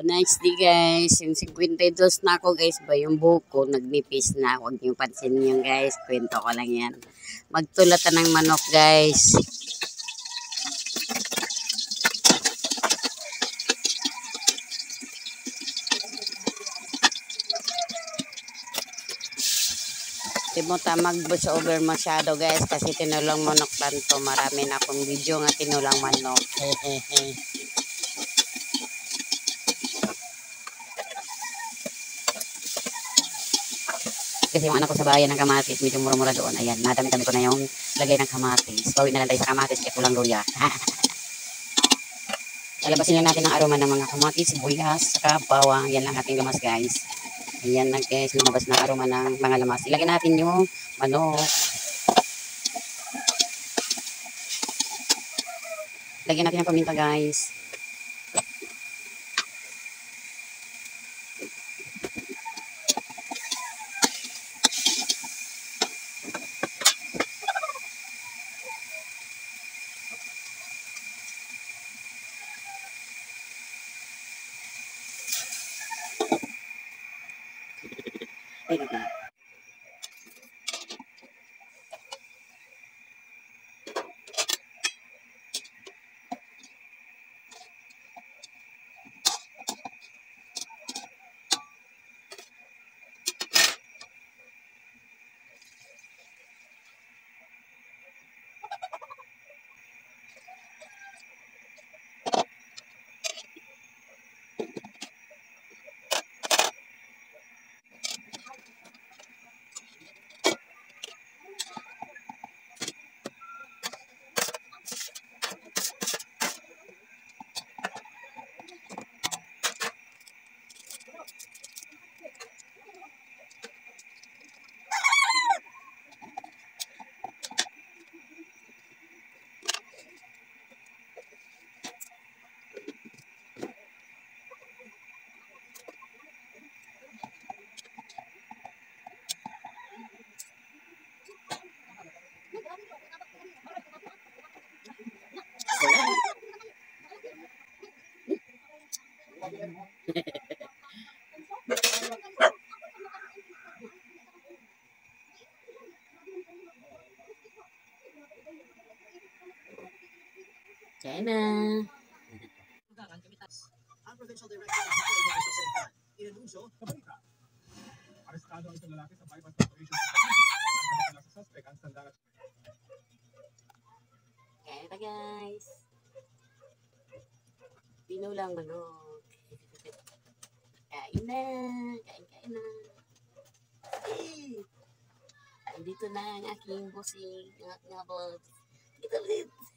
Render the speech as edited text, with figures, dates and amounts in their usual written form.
Next day guys, yung 52 na ako guys ba, yung buko nagnipis na. Huwag niyo pansin yun guys, kwento ko lang yan. Magtulatan ng manok guys. Di mo ta mag-voice over masyado guys kasi tinulang manok tanto. Marami na akong video nga tinulang manok. Kasi yung anak ko sa bayan ng kamatis, medyo mura-mura doon. Ayan, nadami-dami ko na yung lagay ng kamatis. Bawin na lang tayo sa kamatis kaya kulang luya. Lalabasin lang natin ang aroma ng mga kamatis, sibuyas, saka bawang. Yan lang ating lamas guys. Ayan na guys, lumabas na aroma ng mga lamas. Ilagay natin yung manok. Lagyan natin ang paminta guys. China. Ang provincial director ng Housing inanunsyo arestado ang isang lalaki sa bypass operation sa Cavite. Sa suspect ang sandagat. Kaya guys. Pinulang manok. Kain na. Kain na. Andito na ang aking bossing. Nga vlog. Kita ulit.